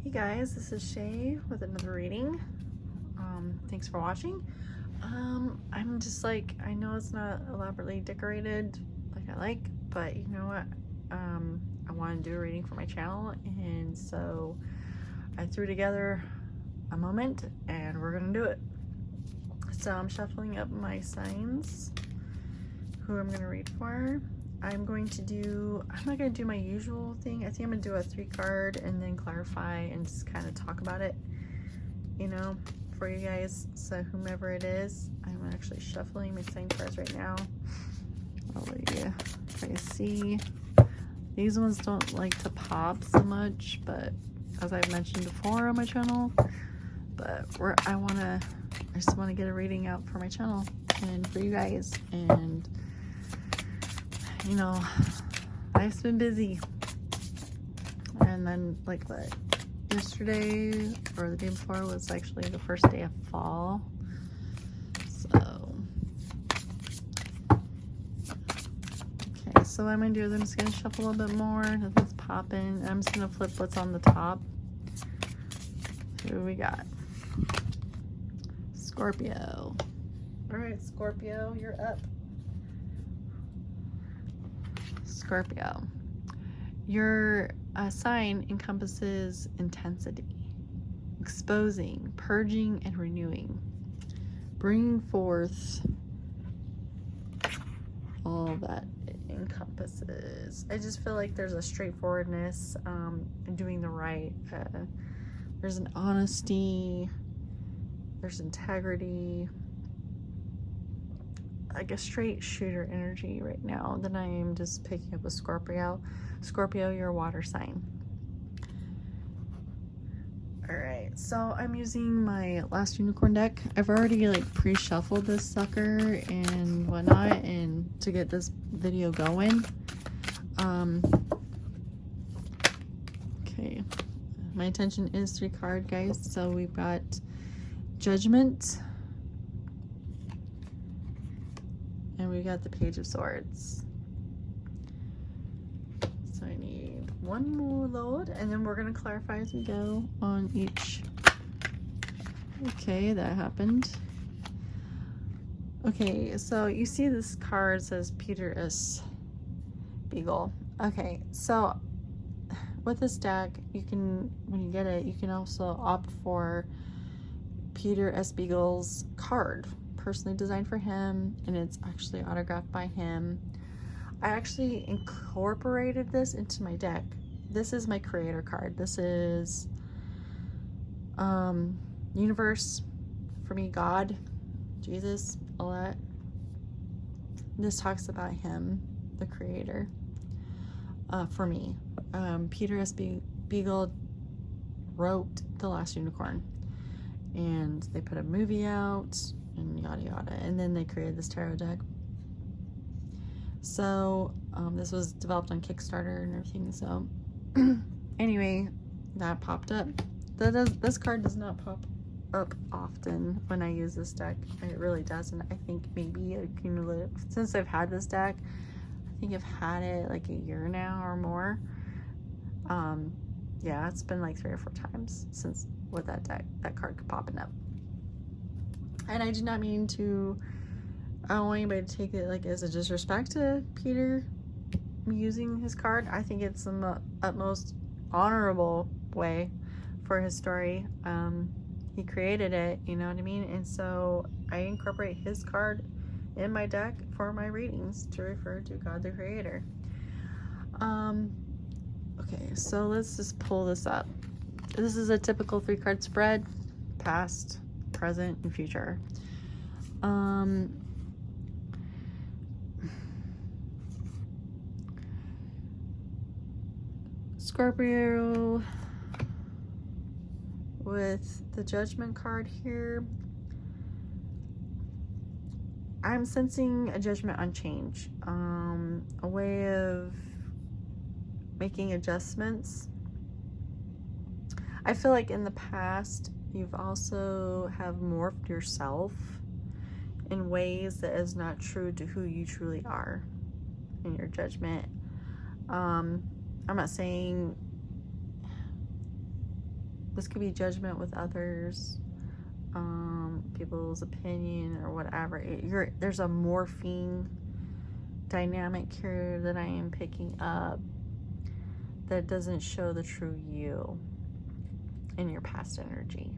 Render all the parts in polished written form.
Hey guys, this is Shay with another reading. Thanks for watching. I'm just like, I know it's not elaborately decorated like I like, but you know what? I want to do a reading for my channel, and so I threw together a moment and we're gonna do it. So I'm shuffling up my signs, who I'm gonna read for. I'm not gonna do my usual thing. I think I'm gonna do a 3-card and then clarify and just kind of talk about it, you know, for you guys. So whomever it is, I'm actually shuffling my sign cards right now. I'll let you guys see. These ones don't like to pop so much, but as I've mentioned before on my channel, but I just want to get a reading out for my channel and for you guys. And you know, life's been busy, and then like yesterday or the day before was actually the first day of fall, so okay. So what I'm gonna do is I'm just gonna shuffle a little bit more. Nothing's popping. I'm just gonna flip what's on the top. Who we got? Scorpio. All right, Scorpio, you're up. Scorpio, your sign encompasses intensity, exposing, purging, and renewing, bringing forth all that it encompasses. I just feel like there's a straightforwardness in doing the right. There's an honesty, there's integrity, like a straight shooter energy right now that I am just picking up with Scorpio. Scorpio, you're a water sign. All right, so I'm using my last unicorn deck. I've already like pre-shuffled this sucker and whatnot, and to get this video going. Okay, my intention is 3-card, guys. So we've got Judgment, and we got the Page of Swords. So I need one more load, and then we're going to clarify as we go on each. Okay, that happened. Okay, so you see this card says Peter S. Beagle. Okay, so with this deck, you can, when you get it, you can also opt for Peter S. Beagle's card, personally designed for him, and it's actually autographed by him. I actually incorporated this into my deck. This is my creator card. This is universe, for me, God, Jesus, all that. This talks about him, the creator, for me. Peter S. Beagle wrote The Last Unicorn, and they put a movie out and yada yada, and then they created this tarot deck. So this was developed on Kickstarter and everything. So anyway, that popped up. This card does not pop up often when I use this deck. It really doesn't. I think maybe a cumulative, since I've had this deck, I think I've had it like a year now or more. Yeah, it's been like 3 or 4 times since with that deck, that card popping up. And I do not mean to, I don't want anybody to take it like as a disrespect to Peter using his card. I think it's the utmost honorable way for his story. He created it, you know what I mean? And so I incorporate his card in my deck for my readings to refer to God the Creator. Okay, so let's just pull this up. This is a typical 3-card spread, past, present, and future. Scorpio with the Judgment card here. I'm sensing a judgment on change, a way of making adjustments. I feel like in the past you've also have morphed yourself in ways that is not true to who you truly are in your judgment. I'm not saying this could be judgment with others, people's opinion or whatever. There's a morphing dynamic here that I am picking up that doesn't show the true you in your past energy.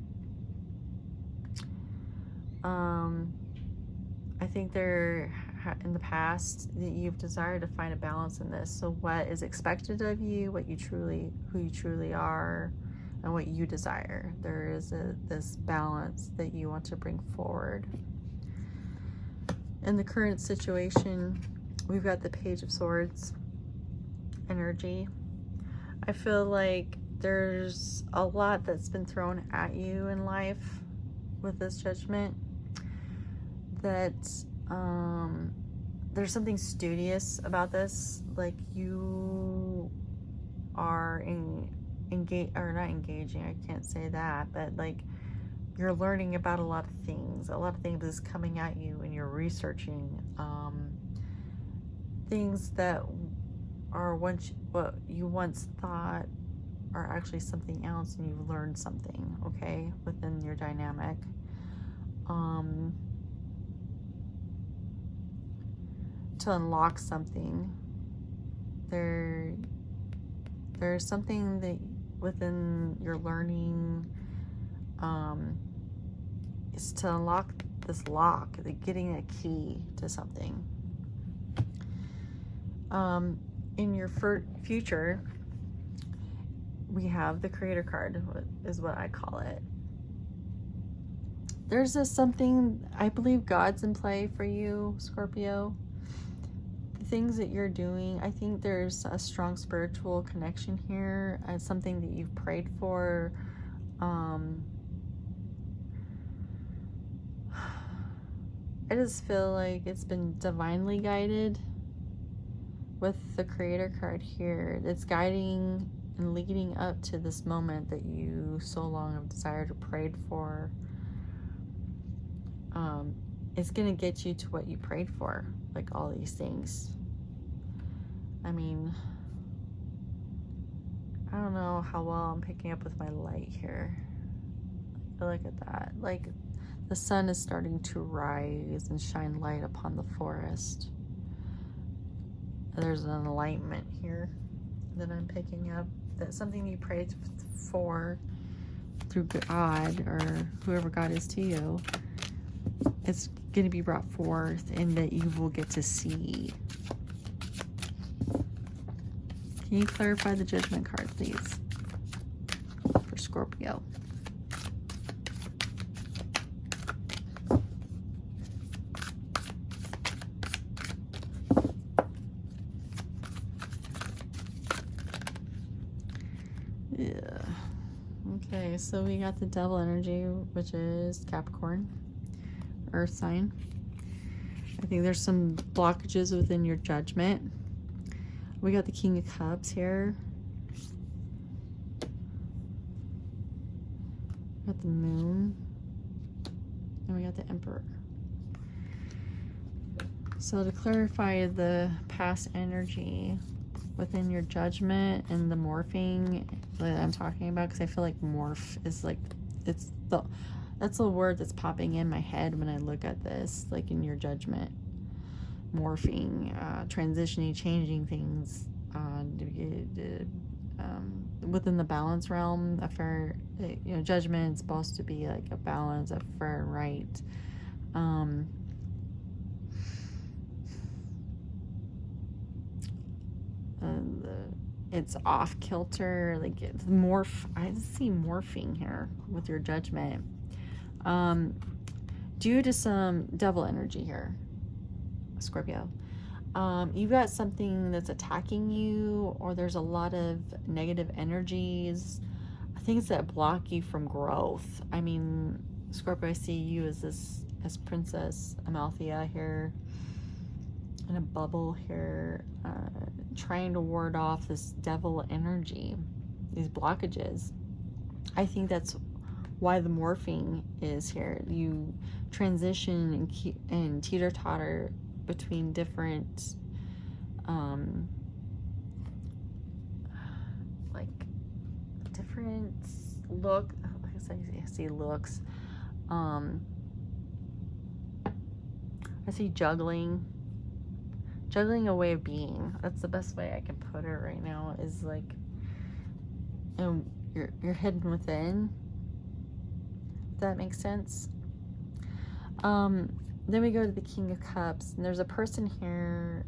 I think in the past that you've desired to find a balance in this. So what is expected of you, who you truly are, and what you desire. There is this balance that you want to bring forward. In the current situation, we've got the Page of Swords energy. I feel like there's a lot that's been thrown at you in life with this Judgment, that there's something studious about this. Like you are not engaging, I can't say that, but like you're learning about a lot of things. A lot of things is coming at you and you're researching things that are what you once thought are actually something else, and you've learned something, okay, within your dynamic. To unlock something, there's something that within your learning is to unlock this lock, getting a key to something. In your future, we have the Creator card, is what I call it. There's something, I believe God's in play for you, Scorpio. The things that you're doing, I think there's a strong spiritual connection here, and something that you've prayed for. I just feel like it's been divinely guided with the Creator card here. It's guiding and leading up to this moment that you so long have desired or prayed for. It's going to get you to what you prayed for, like all these things. I mean, I don't know how well I'm picking up with my light here. Look at that. Like, the sun is starting to rise and shine light upon the forest. There's an enlightenment here that I'm picking up. That's something you prayed for through God, or whoever God is to you. It's going to be brought forth, and that you will get to see. Can you clarify the Judgment card, please, for Scorpio? Yeah. Okay, so we got the Devil energy, which is Capricorn, Earth sign. I think there's some blockages within your Judgment. We got the King of Cups here. We got the Moon. And we got the Emperor. So to clarify the past energy within your Judgment and the morphing that I'm talking about, because I feel like morph is like, that's a word that's popping in my head when I look at this, like in your Judgment. Morphing, transitioning, changing things within the balance realm. A fair, Judgment is supposed to be like a balance, a fair and right. It's off kilter, like it's I see morphing here with your Judgment, due to some devil energy here, Scorpio. You've got something that's attacking you, or there's a lot of negative energies, things that block you from growth. I mean, Scorpio, I see you as Princess Amalthea here, in a bubble here, trying to ward off this devil energy, these blockages. I think that's why the morphing is here. You transition and teeter-totter between different look, like I said, I see looks. I see juggling a way of being. That's the best way I can put it right now, is like, and you're hidden within, if that makes sense. Then we go to the King of Cups, and there's a person here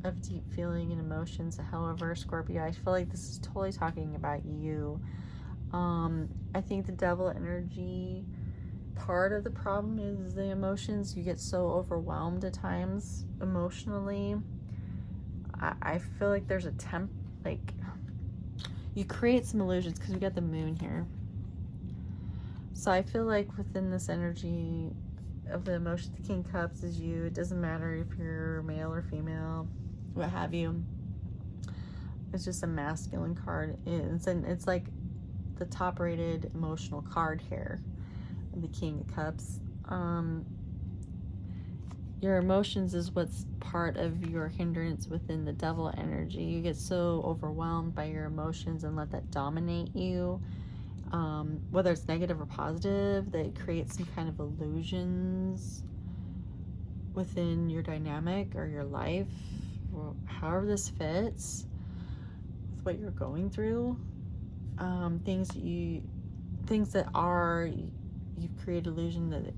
of deep feeling and emotions. However, Scorpio, I feel like this is totally talking about you. I think the devil energy, part of the problem is the emotions. You get so overwhelmed at times emotionally. I feel like there's a like you create some illusions, because we got the moon here. So I feel like within this energy of the emotion, the King of Cups is you. It doesn't matter if you're male or female, what have you. It's just a masculine card. It's like the top rated emotional card here, the King of Cups. Your emotions is what's part of your hindrance within the devil energy. You get so overwhelmed by your emotions and let that dominate you. Whether it's negative or positive, they create some kind of illusions within your dynamic or your life, or however this fits with what you're going through. Things that are, you've created illusion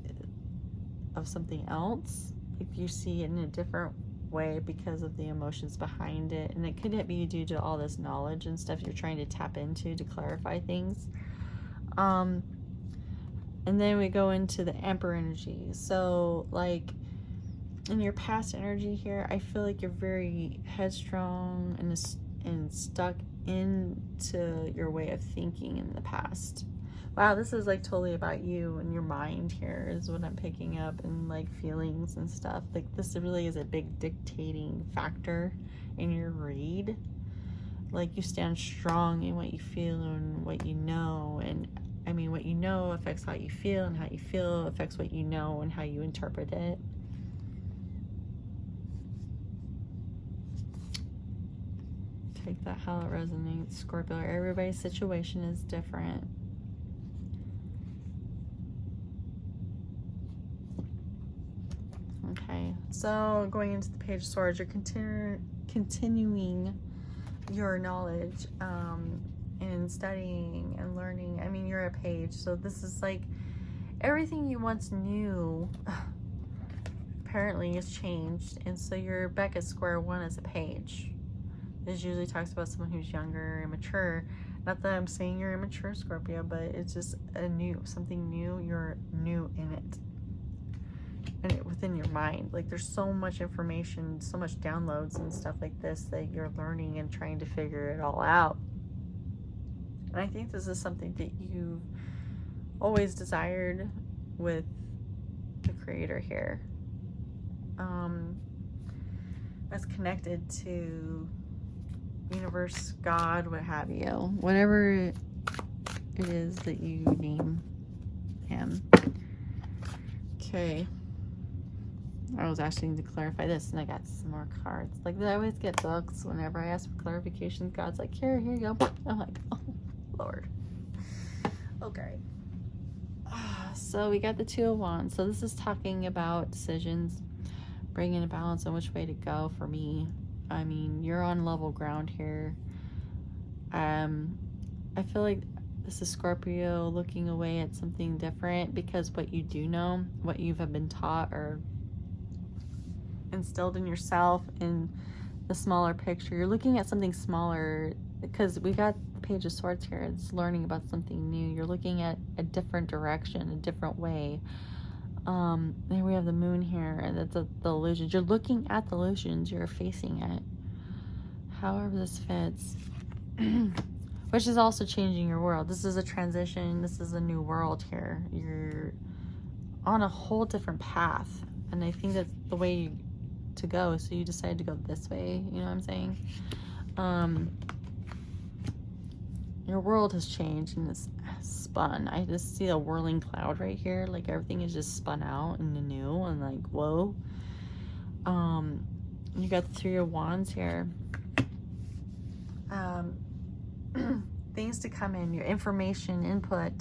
of something else. If you see it in a different way because of the emotions behind it, and it could be due to all this knowledge and stuff you're trying to tap into to clarify things. And then we go into the Emperor energy. So like in your past energy here, I feel like you're very headstrong and stuck into your way of thinking in the past. Wow, this is like totally about you and your mind here is what I'm picking up, and like feelings and stuff. Like this really is a big dictating factor in your read. Like you stand strong in what you feel and what you know, and I mean what you know affects how you feel, and how you feel affects what you know and how you interpret it. Take that how it resonates, Scorpio. Everybody's situation is different. Okay, so going into the Page of Swords, you're continuing your knowledge and studying and learning. I mean, you're a page, so this is like everything you once knew apparently has changed, and so you're back at square one as a page. This usually talks about someone who's younger and mature. Not that I'm saying you're immature, Scorpio, but it's just something new. You're new in it. And within your mind, like there's so much information, so much downloads and stuff like this that you're learning and trying to figure it all out. And I think this is something that you've always desired with the Creator here. That's connected to universe, God, what have you, whatever it is that you name him. Okay. I was asking to clarify this, and I got some more cards. Like, I always get books whenever I ask for clarification. God's like, here you go. I'm like, oh, Lord. Okay. So we got the Two of Wands. So this is talking about decisions, bringing a balance on which way to go for me. I mean, you're on level ground here. I feel like this is Scorpio looking away at something different, because what you do know, what you've been taught or instilled in yourself in the smaller picture, you're looking at something smaller, because we got the Page of Swords here. It's learning about something new. You're looking at a different direction, a different way. Then we have the moon here, and that's the illusions. You're looking at the illusions, you're facing it, however this fits. Which is also changing your world. This is a transition. This is a new world here. You're on a whole different path, and I think that's the way to go. So you decided to go this way. You know what I'm saying? Your world has changed and it's spun. I just see a whirling cloud right here. Like everything is just spun out and new, and like, whoa. You got the Three of Wands here. things to come in, your information, input,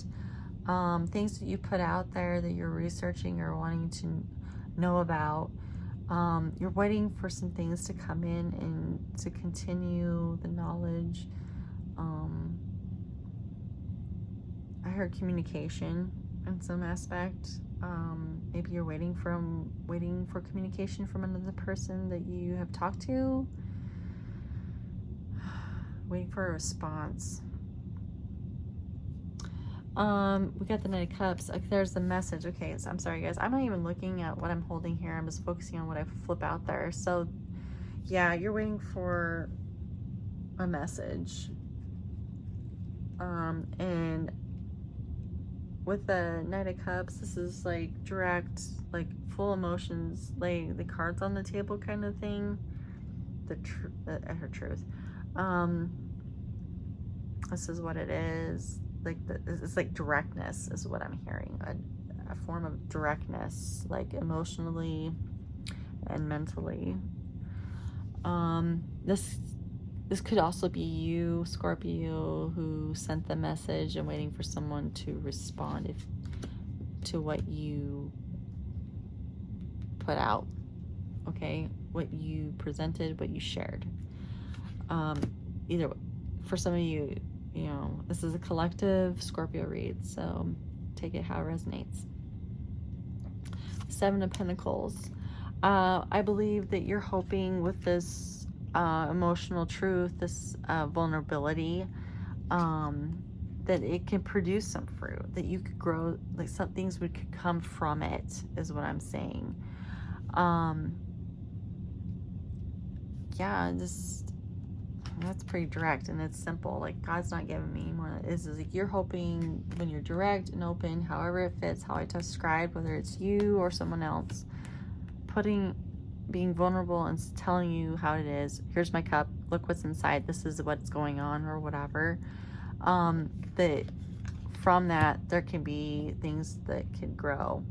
things that you put out there that you're researching or wanting to know about. You're waiting for some things to come in and to continue the knowledge. I heard communication in some aspect. Maybe you're waiting for communication from another person that you have talked to. Waiting for a response. We got the Knight of Cups. Okay, there's the message. Okay, so I'm sorry guys, I'm not even looking at what I'm holding here. I'm just focusing on what I flip out there. So yeah, you're waiting for a message. And with the Knight of Cups, this is like direct, like full emotions, lay the cards on the table kind of thing. Her truth. This is what it is. Like it's like directness is what I'm hearing. A form of directness, like emotionally and mentally. This could also be you, Scorpio, who sent the message and waiting for someone to respond to what you put out, okay? What you presented, what you shared. Either for some of you, you know, this is a collective Scorpio read, so take it how it resonates. Seven of Pentacles. I believe that you're hoping with this emotional truth, this vulnerability, that it can produce some fruit, that you could grow, like some things could come from it, is what I'm saying. Yeah, that's pretty direct and it's simple. Like God's not giving me more. Is like you're hoping when you're direct and open, however it fits, how I described, whether it's you or someone else, being vulnerable and telling you how it is. Here's my cup. Look what's inside. This is what's going on, or whatever. That from that there can be things that can grow.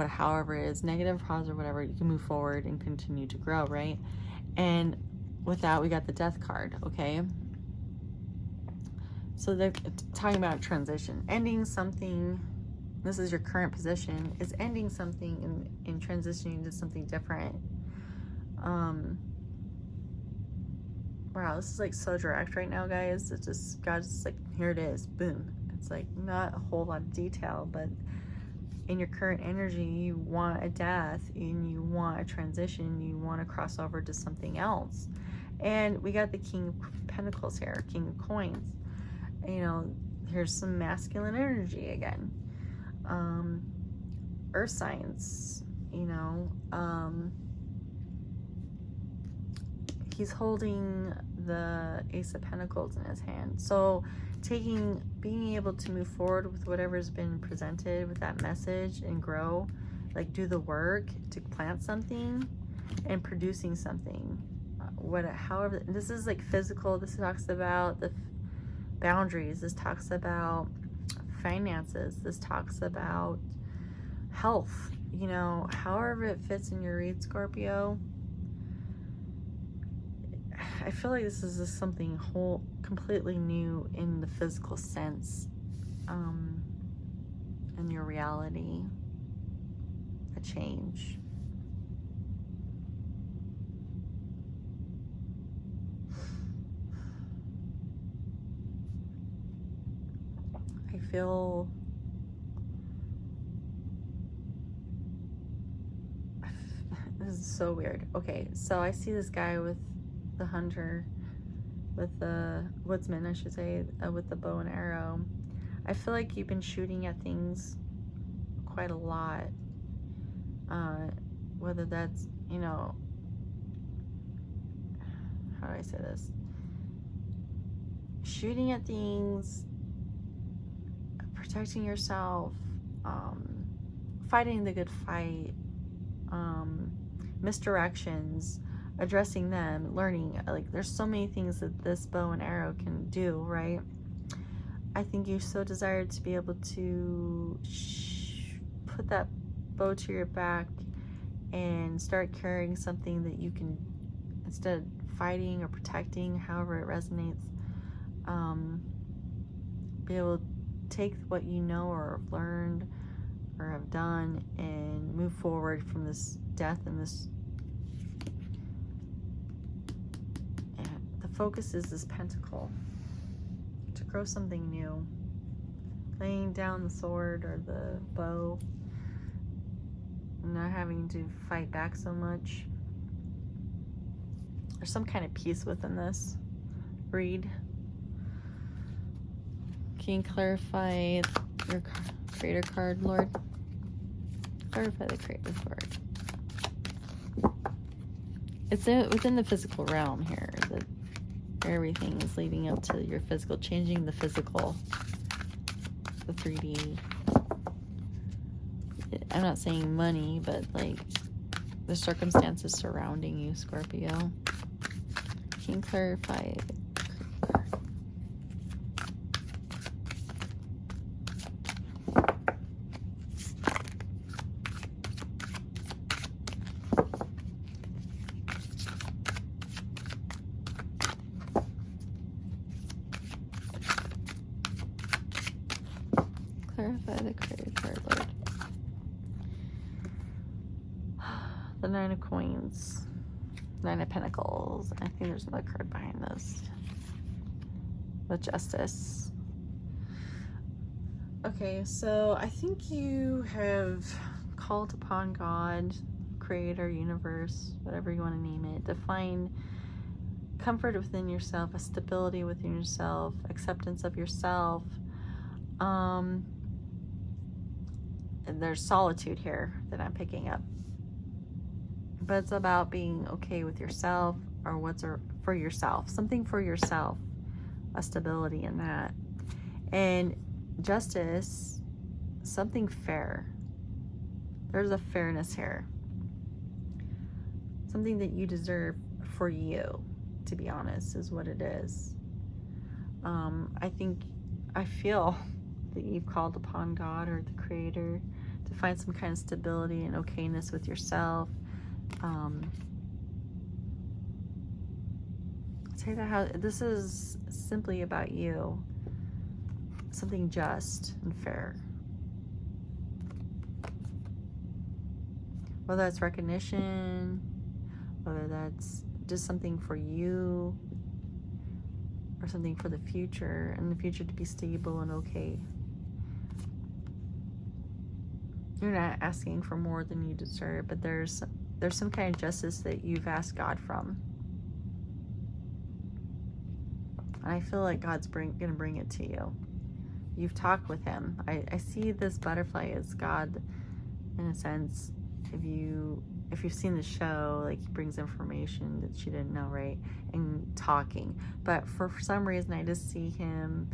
However it is, negative, positive, whatever, you can move forward and continue to grow, right? And with that, we got the Death card, okay? So they're talking about transition, ending something. This is your current position, is ending something and transitioning to something different. Wow, this is like so direct right now, guys. It's just, God's just like, here it is, boom. It's like not a whole lot of detail, but in your current energy, you want a death and you want a transition, you want to cross over to something else. And we got the King of Pentacles here, King of Coins. You know, here's some masculine energy again. Earth signs, you know, he's holding the Ace of Pentacles in his hand. So being able to move forward with whatever's been presented with that message and grow, like do the work to plant something and producing something. However, this is like physical. This talks about the boundaries. This talks about finances. This talks about health. You know, however it fits in your read, Scorpio. I feel like this is just something completely new in the physical sense, in your reality, a change. I feel this is so weird. Okay, so I see this guy with the hunter, with the woodsman, I should say, with the bow and arrow. I feel like you've been shooting at things quite a lot. Whether that's, you know, how do I say this? Shooting at things, protecting yourself, fighting the good fight, misdirections, addressing them, learning. Like there's so many things that this bow and arrow can do, right? I think you so desire to be able to put that bow to your back and start carrying something that you can, instead of fighting or protecting, however it resonates, be able to take what you know or have learned or have done and move forward from this death and this. And the focus is this pentacle, to grow something new, laying down the sword or the bow, not having to fight back so much. There's some kind of peace within this read. Can you clarify your creator card, Lord? Clarify the creator card. It's within the physical realm here. That everything is leading up to your physical, changing the physical, the 3D. I'm not saying money, but like the circumstances surrounding you, Scorpio. Can you clarify the creator card, Lord? The 9 of Coins, 9 of Pentacles. I think there's another card behind this. The Justice. Okay, so I think you have called upon God, Creator, Universe, whatever you want to name it, to find comfort within yourself, a stability within yourself, acceptance of yourself. And there's solitude here that I'm picking up. But it's about being okay with yourself, or for yourself, something for yourself, a stability in that. And justice, something fair. There's a fairness here. Something that you deserve for you, to be honest, is what it is. I feel that you've called upon God or the Creator to find some kind of stability and okayness with yourself. Say that how this is simply about you, something just and fair. Whether that's recognition, whether that's just something for you, or something for the future, and the future to be stable and okay. You're not asking for more than you deserve, but there's some kind of justice that you've asked God from. And I feel like God's going to bring it to you. You've talked with him. I see this butterfly as God, in a sense. If you've seen the show, like, he brings information that you didn't know, right? And talking. But for some reason, I just see him,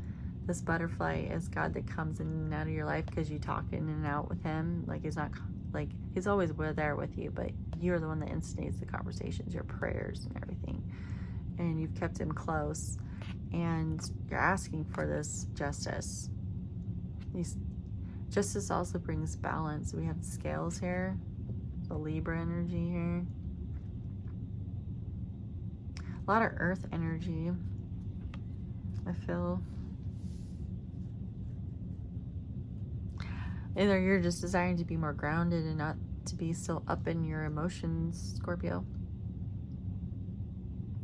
this butterfly, as God that comes in and out of your life because you talk in and out with him. Like, he's not, like, he's always there with you, but you're the one that instigates the conversations, your prayers and everything. And you've kept him close. And you're asking for this justice. Justice also brings balance. We have the scales here. The Libra energy here. A lot of earth energy, I feel. Either you're just desiring to be more grounded and not to be so up in your emotions, Scorpio.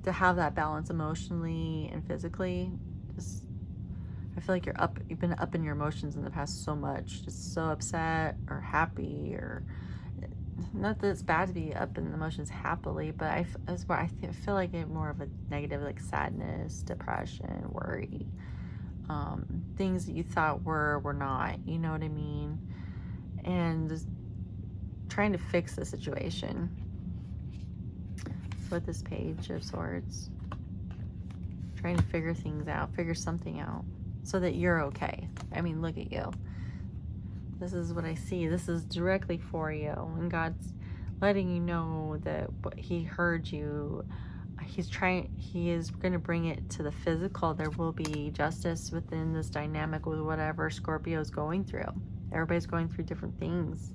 To have that balance emotionally and physically. Just, I feel like you've been up in your emotions in the past so much. Just so upset or happy, or not that it's bad to be up in the emotions happily, but I feel like it's more of a negative, like sadness, depression, worry. Things that you thought were not, you know what I mean? And just trying to fix the situation with this Page of Swords. Trying to figure things out, figure something out so that you're okay. I mean, look at you. This is what I see. This is directly for you. And God's letting you know that he heard you. He is going to bring it to the physical. There will be justice within this dynamic with whatever Scorpio is going through. Everybody's going through different things.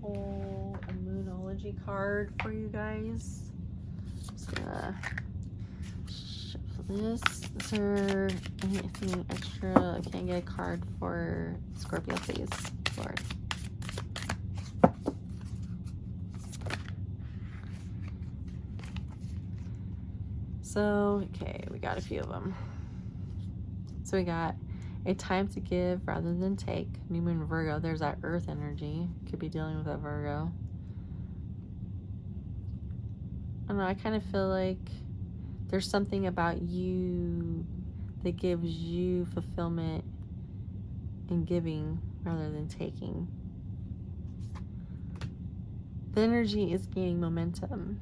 pull a Moonology card for you guys. Just gonna shuffle this. Is there anything extra? Can I get a card for Scorpio, please, Lord? So, okay, we got a few of them. So we got a time to give rather than take. New Moon Virgo. There's that earth energy. Could be dealing with a Virgo. I don't know. I kind of feel like there's something about you that gives you fulfillment in giving rather than taking. The energy is gaining momentum.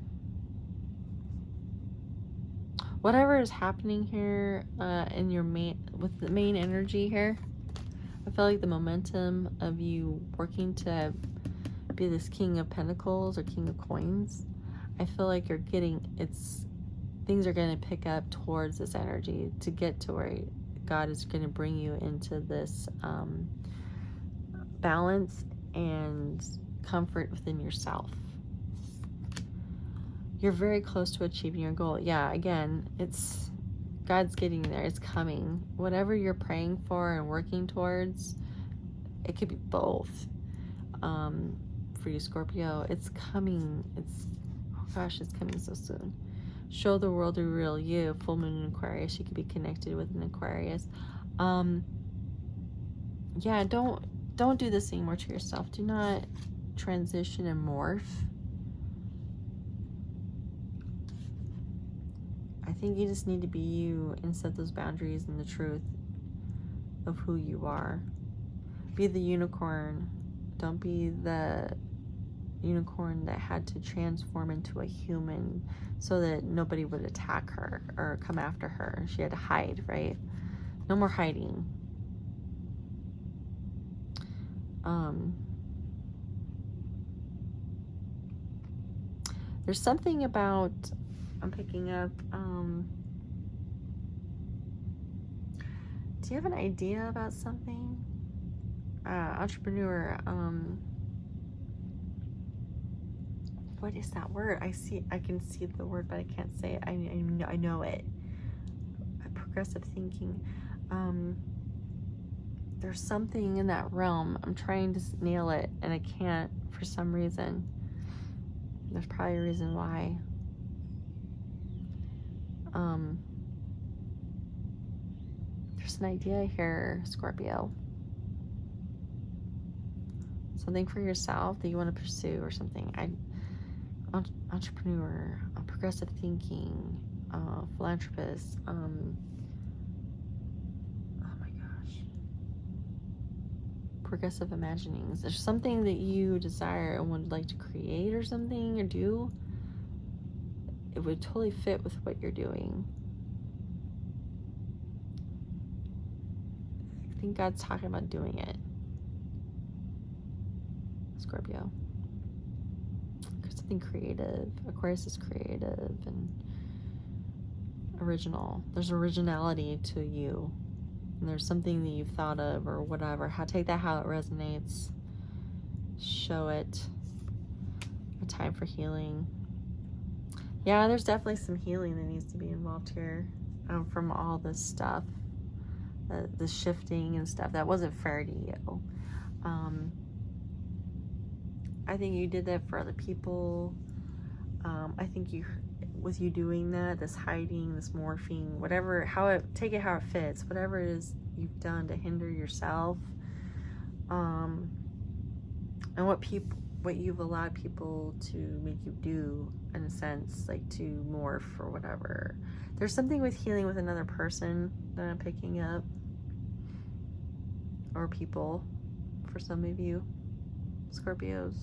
Whatever is happening here in your with the main energy here, I feel like the momentum of you working to be this King of Pentacles or King of Coins, I feel like you're getting, things are going to pick up towards this energy to get to where God is going to bring you into this balance and comfort within yourself. You're very close to achieving your goal. Yeah, again, it's God's getting you there. It's coming. Whatever you're praying for and working towards, it could be both. For you, Scorpio, it's coming. Oh gosh, it's coming so soon. Show the world the real you. Full moon in Aquarius. You could be connected with an Aquarius. Yeah, don't do this anymore to yourself. Do not transition and morph. I think you just need to be you and set those boundaries and the truth of who you are. Be the unicorn. Don't be the unicorn that had to transform into a human so that nobody would attack her or come after her. She had to hide, right? No more hiding. There's something about, I'm picking up, do you have an idea about something? Entrepreneur, what is that word? I can see the word, but I can't say it. I know it. Progressive thinking. There's something in that realm. I'm trying to nail it, and I can't for some reason. There's probably a reason why. There's an idea here, Scorpio. Something for yourself that you want to pursue or something. Entrepreneur, progressive thinking, philanthropist. Oh my gosh. Progressive imaginings. There's something that you desire and would like to create or something or do. It would totally fit with what you're doing. I think God's talking about doing it. Scorpio. Something creative. Aquarius is creative and original. There's originality to you. And there's something that you've thought of or whatever. Take that how it resonates. Show it. A time for healing. Yeah, there's definitely some healing that needs to be involved here from all this stuff. The shifting and stuff. That wasn't fair to you. I think you did that for other people. I think with you doing that, this hiding, this morphing, whatever, take it how it fits, whatever it is you've done to hinder yourself, and what you've allowed people to make you do, in a sense, like to morph or whatever. There's something with healing with another person that I'm picking up, or people, for some of you, Scorpios.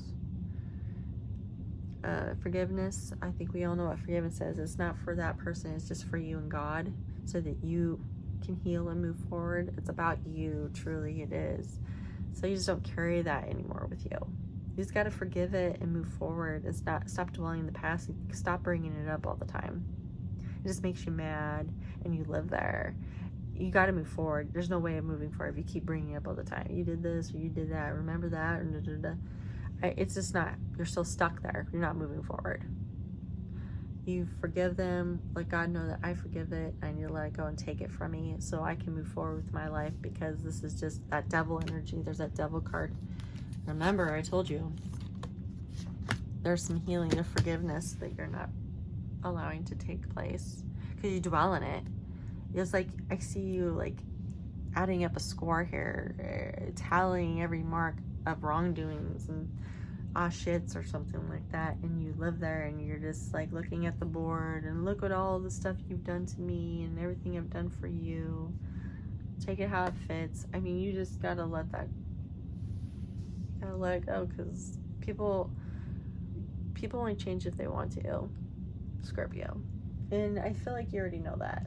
Forgiveness. I think we all know what forgiveness is. It's not for that person. It's just for you and God, so that you can heal and move forward. It's about you. Truly, it is. So you just don't carry that anymore with you. You just got to forgive it and move forward. And stop dwelling in the past. And stop bringing it up all the time. It just makes you mad, and you live there. You got to move forward. There's no way of moving forward if you keep bringing it up all the time. You did this or you did that. Remember that? It's just not, you're still stuck there. You're not moving forward. You forgive them, let God know that I forgive it. I need to let it go and take it from me so I can move forward with my life, because this is just that devil energy. There's that devil card. Remember, I told you, there's some healing of forgiveness that you're not allowing to take place because you dwell in it. It's like, I see you like adding up a score here, tallying every mark of wrongdoings and shits or something like that, and you live there and you're just like looking at the board and look at all the stuff you've done to me and everything I've done for you. Take it how it fits. I mean, you just gotta let it go, because people only change if they want to, Scorpio. And I feel like you already know that.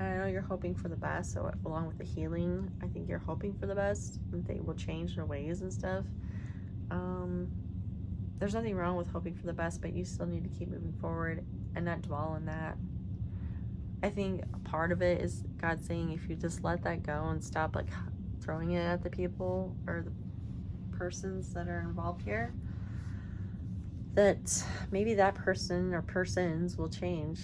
I know you're hoping for the best, so along with the healing, I think you're hoping for the best, that they will change their ways and stuff. There's nothing wrong with hoping for the best, but you still need to keep moving forward and not dwell on that. I think a part of it is God saying, if you just let that go and stop like throwing it at the people or the persons that are involved here, that maybe that person or persons will change.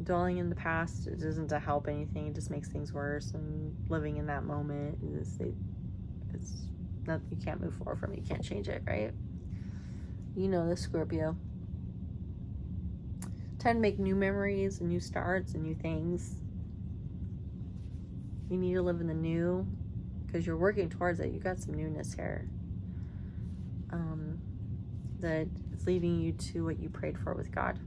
Dwelling in the past, it doesn't to help anything. It just makes things worse, and living in that moment it's not, you can't move forward from it. You can't change it, right? You know this, Scorpio. Time to make new memories and new starts and new things. You need to live in the new, because you're working towards it. You got some newness here. That it's leading you to what you prayed for with God.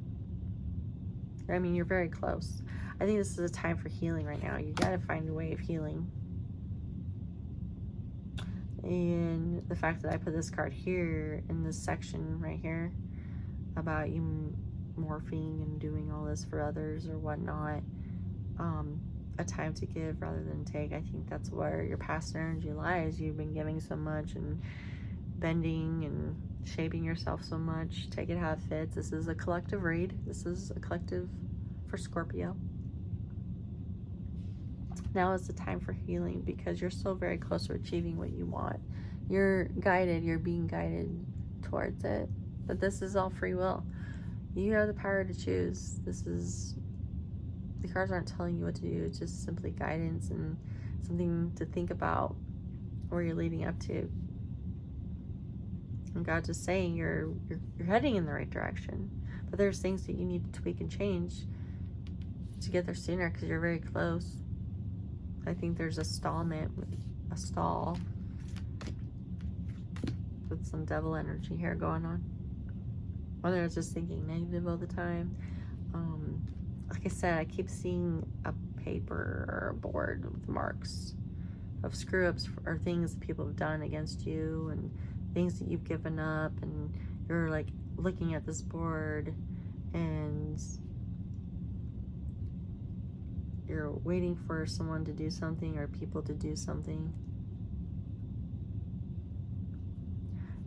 I mean, you're very close. I think this is a time for healing right now. You got to find a way of healing. And the fact that I put this card here in this section right here about you morphing and doing all this for others or whatnot, a time to give rather than take. I think that's where your past energy lies. You've been giving so much and bending and shaping yourself so much. Take it how it fits. This is a collective read. This is a collective for Scorpio. Now is the time for healing, because you're so very close to achieving what you want. You're guided. You're being guided towards it. But this is all free will. You have the power to choose. The cards aren't telling you what to do. It's just simply guidance and something to think about where you're leading up to. And God's just saying you're heading in the right direction. But there's things that you need to tweak and change to get there sooner, because you're very close. I think there's a stall with some devil energy here going on. Whether it's just thinking negative all the time. Like I said, I keep seeing a paper or a board with marks of screw-ups or things that people have done against you and things that you've given up, and you're like looking at this board and you're waiting for someone to do something or people to do something.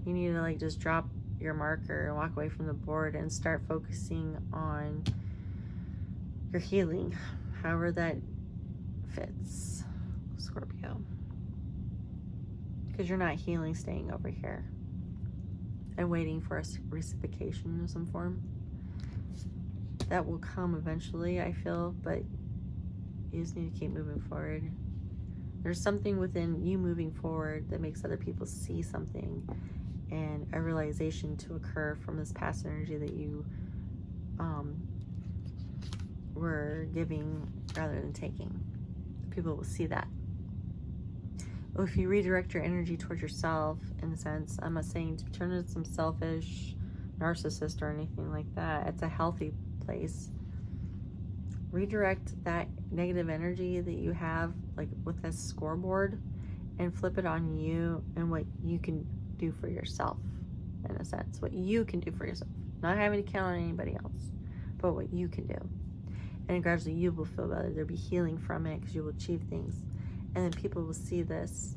You need to like just drop your marker and walk away from the board and start focusing on your healing, however that fits, Scorpio. Because you're not healing staying over here and waiting for a reciprocation of some form. That will come eventually, I feel, but you just need to keep moving forward. There's something within you moving forward that makes other people see something, and a realization to occur from this past energy that you were giving rather than taking. People will see that. If you redirect your energy towards yourself, in a sense, I'm not saying to turn into some selfish narcissist or anything like that. It's a healthy place. Redirect that negative energy that you have, like with this scoreboard, and flip it on you and what you can do for yourself, in a sense. What you can do for yourself. Not having to count on anybody else, but what you can do. And gradually you will feel better. There'll be healing from it because you will achieve things. And then people will see this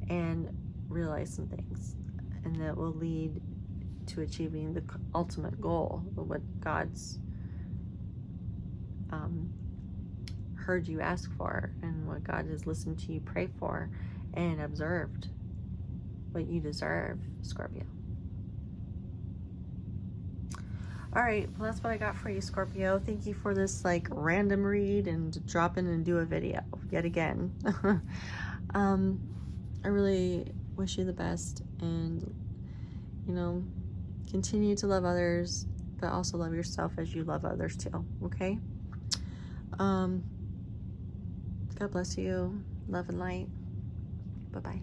and realize some things. And that will lead to achieving the ultimate goal of what God's heard you ask for, and what God has listened to you pray for and observed what you deserve, Scorpio. All right, well, that's what I got for you, Scorpio. Thank you for this like random read and to drop in and do a video yet again. I really wish you the best, and you know, continue to love others, but also love yourself as you love others too. Okay. God bless you. Love and light. Bye-bye.